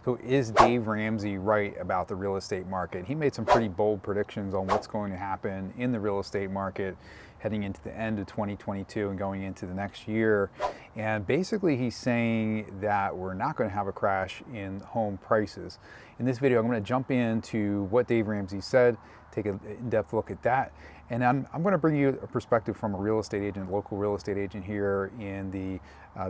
So is Dave Ramsey right about the real estate market? He made some pretty bold predictions on what's going to happen in the real estate market heading into the end of 2022 and going into the next year. And basically he's saying that we're not going to have a crash in home prices. In this video, I'm going to jump into what Dave Ramsey said, take an in-depth look at that. And I'm going to bring you a perspective from a real estate agent, local real estate agent here in the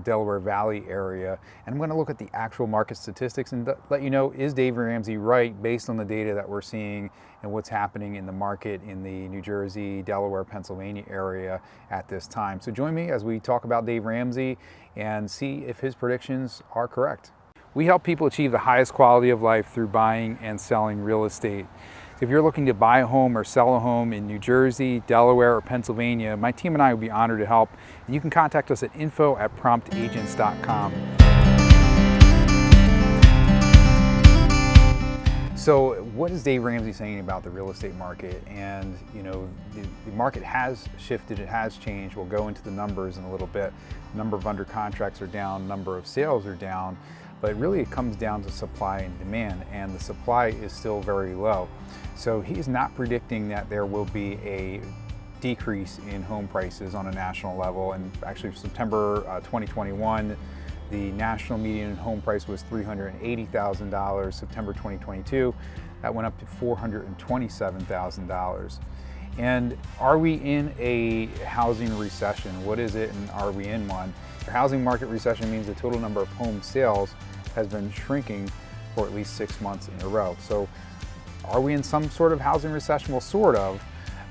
Delaware Valley area. And I'm going to look at the actual market statistics and let you know, is Dave Ramsey right based on the data that we're seeing and what's happening in the market in the New Jersey, Delaware, Pennsylvania area at this time. So join me as we talk about Dave Ramsey and see if his predictions are correct. We help people achieve the highest quality of life through buying and selling real estate. If you're looking to buy a home or sell a home in New Jersey, Delaware, or Pennsylvania, my team and I would be honored to help. And you can contact us at info@promptagents.com. So what is Dave Ramsey saying about the real estate market? And you know, the market has shifted, it has changed. We'll go into the numbers in a little bit. Number of under contracts are down, number of sales are down, but really it comes down to supply and demand, and the supply is still very low. So he's not predicting that there will be a decrease in home prices on a national level. And actually September 2021, the national median home price was $380,000. September 2022, that went up to $427,000. And are we in a housing recession? What is it, and are we in one? A housing market recession means the total number of home sales has been shrinking for at least 6 months in a row. So are we in some sort of housing recession? Well, sort of,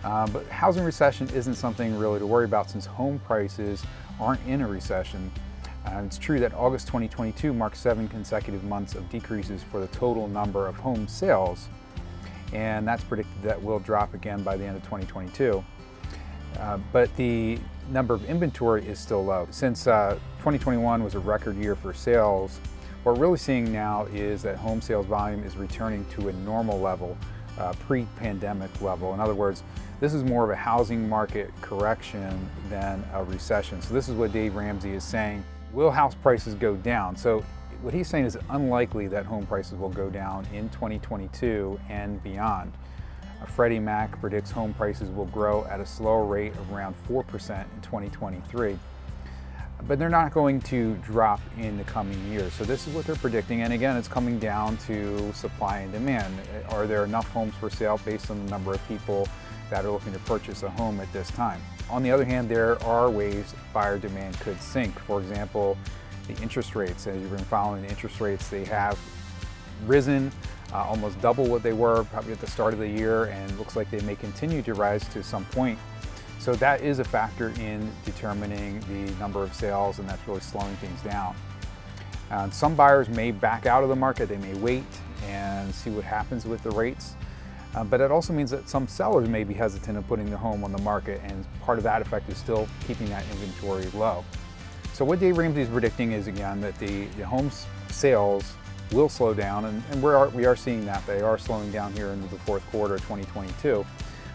but housing recession isn't something really to worry about since home prices aren't in a recession. It's true that August 2022 marked 7 consecutive months of decreases for the total number of home sales, and that's predicted that will drop again by the end of 2022. But the number of inventory is still low. Since 2021 was a record year for sales, what we're really seeing now is that home sales volume is returning to a normal level, pre-pandemic level. In other words, this is more of a housing market correction than a recession. So this is what Dave Ramsey is saying. Will house prices go down? So what he's saying is unlikely that home prices will go down in 2022 and beyond. Freddie Mac predicts home prices will grow at a slower rate of around 4% in 2023. But they're not going to drop in the coming years. So this is what they're predicting. And again, it's coming down to supply and demand. Are there enough homes for sale based on the number of people that are looking to purchase a home at this time? On the other hand, there are ways buyer demand could sink. For example, the interest rates. As you've been following the interest rates, they have risen almost double what they were probably at the start of the year, and it looks like they may continue to rise to some point. So that is a factor in determining the number of sales, and that's really slowing things down. Some buyers may back out of the market. They may wait and see what happens with the rates. But it also means that some sellers may be hesitant in putting their home on the market, and part of that effect is still keeping that inventory low. So what Dave Ramsey is predicting is, again, that the home sales will slow down, and we are seeing that. They are slowing down here into the fourth quarter of 2022,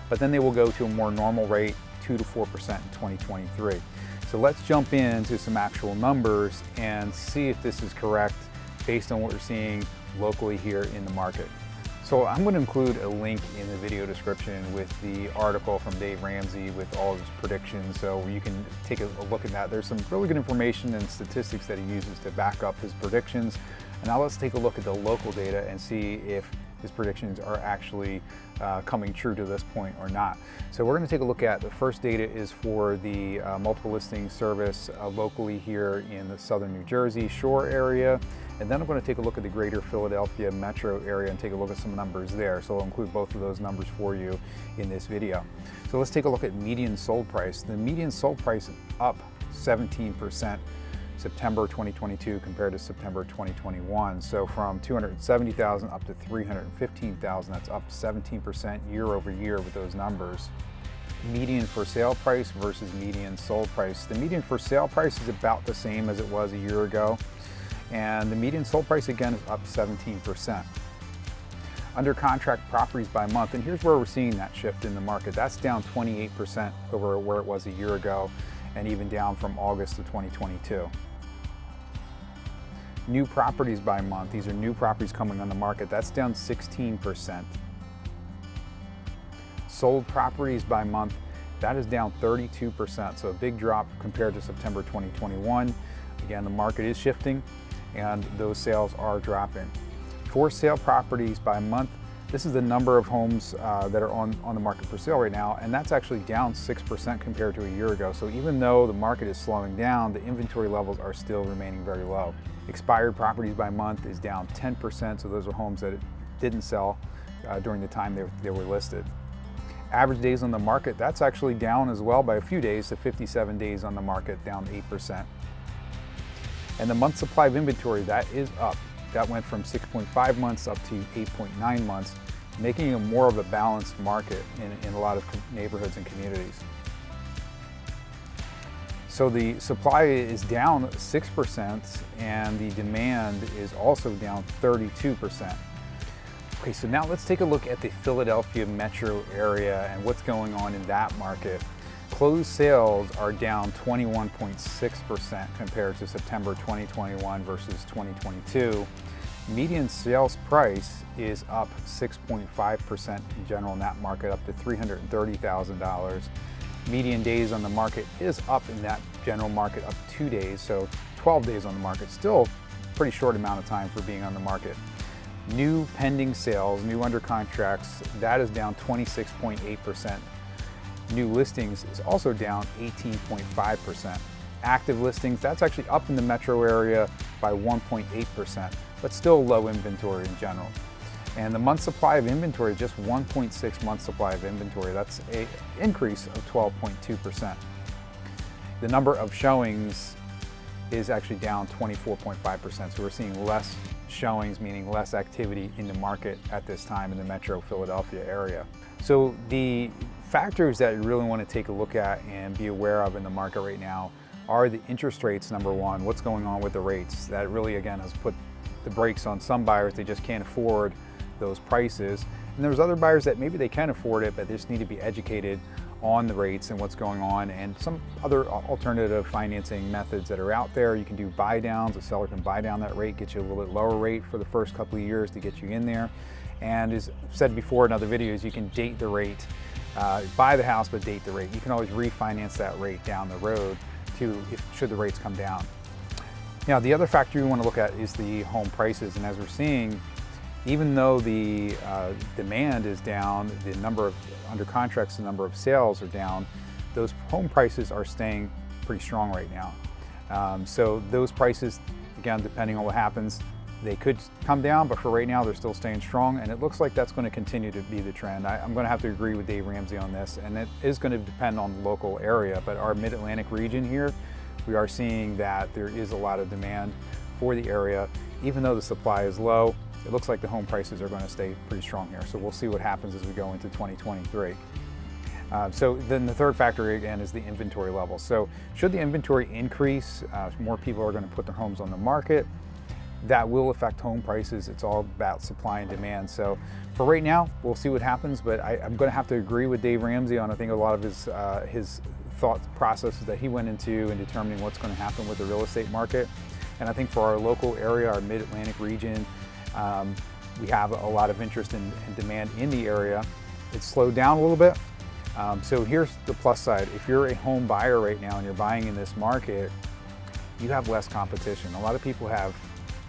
but then they will go to a more normal rate, 2 to 4% in 2023. So let's jump into some actual numbers and see if this is correct based on what we're seeing locally here in the market. So I'm going to include a link in the video description with the article from Dave Ramsey with all of his predictions, so you can take a look at that. There's some really good information and statistics that he uses to back up his predictions. And now let's take a look at the local data and see if his predictions are actually coming true to this point or not. So we're going to take a look at the first data is for the multiple listing service locally here in the southern New Jersey shore area. And then I'm going to take a look at the greater Philadelphia metro area and take a look at some numbers there. So I'll include both of those numbers for you in this video. So let's take a look at median sold price. The median sold price is up 17% September 2022 compared to September 2021. So from 270,000 up to 315,000, that's up 17% year over year with those numbers. Median for sale price versus median sold price. The median for sale price is about the same as it was a year ago, and the median sold price again is up 17%. Under contract properties by month, and here's where we're seeing that shift in the market. That's down 28% over where it was a year ago, and even down from August of 2022. New properties by month, these are new properties coming on the market, that's down 16%. Sold properties by month, that is down 32%, so a big drop compared to September 2021. Again, the market is shifting and those sales are dropping. For sale properties by month, this is the number of homes that are on the market for sale right now, and that's actually down 6% compared to a year ago. So even though the market is slowing down, the inventory levels are still remaining very low. Expired properties by month is down 10%, so those are homes that didn't sell during the time they were listed. Average days on the market, that's actually down as well by a few days to 57 days on the market, down 8%. And the month supply of inventory, that is up. That went from 6.5 months up to 8.9 months, making it more of a balanced market in a lot of neighborhoods and communities. So the supply is down 6% and the demand is also down 32%. Okay, so now let's take a look at the Philadelphia metro area and what's going on in that market. Closed sales are down 21.6% compared to September 2021 versus 2022. Median sales price is up 6.5% in general in that market, up to $330,000. Median days on the market is up in that general market, up 2 days, so 12 days on the market. Still a pretty short amount of time for being on the market. New pending sales, new under contracts, that is down 26.8%. New listings is also down 18.5%. Active listings, that's actually up in the metro area by 1.8%, but still low inventory in general. And the month supply of inventory, just 1.6 month supply of inventory. That's an increase of 12.2%. The number of showings is actually down 24.5%. So we're seeing less showings, meaning less activity in the market at this time in the metro Philadelphia area. So the factors that you really want to take a look at and be aware of in the market right now are the interest rates, number one. What's going on with the rates? That really, again, has put the brakes on some buyers. They just can't afford those prices. And there's other buyers that maybe they can afford it, but they just need to be educated on the rates and what's going on, and some other alternative financing methods that are out there. You can do buy downs. A seller can buy down that rate, get you a little bit lower rate for the first couple of years to get you in there. And as said before in other videos, you can date the rate, buy the house but date the rate. You can always refinance that rate down the road should the rates come down. Now, the other factor you want to look at is the home prices, and as we're seeing, even though the demand is down, the number of under contracts, the number of sales are down, those home prices are staying pretty strong right now. So those prices, again, depending on what happens, they could come down, but for right now, they're still staying strong, and it looks like that's going to continue to be the trend. I'm going to have to agree with Dave Ramsey on this, and it is going to depend on the local area, but our Mid-Atlantic region here, we are seeing that there is a lot of demand for the area. Even though the supply is low, it looks like the home prices are going to stay pretty strong here. So we'll see what happens as we go into 2023. So then the third factor again is the inventory level. So should the inventory increase, more people are going to put their homes on the market. That will affect home prices. It's all about supply and demand. So for right now, we'll see what happens, but I'm going to have to agree with Dave Ramsey on, I think, a lot of his thought processes that he went into in determining what's going to happen with the real estate market. And I think for our local area, our Mid-Atlantic region, we have a lot of interest and demand in the area. It's slowed down a little bit. So here's the plus side. If you're a home buyer right now and you're buying in this market, you have less competition. A lot of people have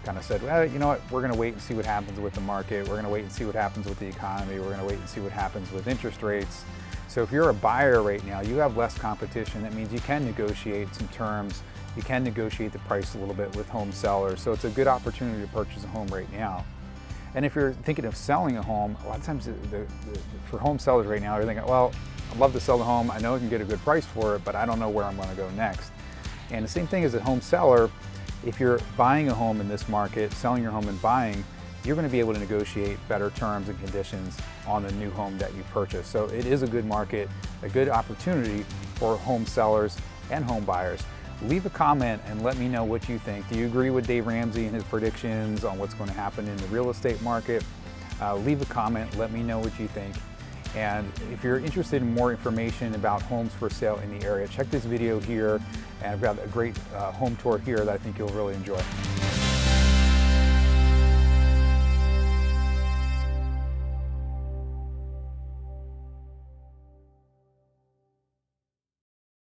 kind of said, well, you know what, we're going to wait and see what happens with the market. We're going to wait and see what happens with the economy. We're going to wait and see what happens with interest rates. So if you're a buyer right now, you have less competition. That means you can negotiate some terms. You can negotiate the price a little bit with home sellers. So it's a good opportunity to purchase a home right now. And if you're thinking of selling a home, a lot of times for home sellers right now, they're thinking, well, I'd love to sell the home. I know I can get a good price for it, but I don't know where I'm going to go next. And the same thing as a home seller, if you're buying a home in this market, selling your home and buying, you're going to be able to negotiate better terms and conditions on the new home that you purchase. So it is a good market, a good opportunity for home sellers and home buyers. Leave a comment and let me know what you think. Do you agree with Dave Ramsey and his predictions on what's going to happen in the real estate market? Leave a comment, let me know what you think. And if you're interested in more information about homes for sale in the area, check this video here. And I've got a great home tour here that I think you'll really enjoy.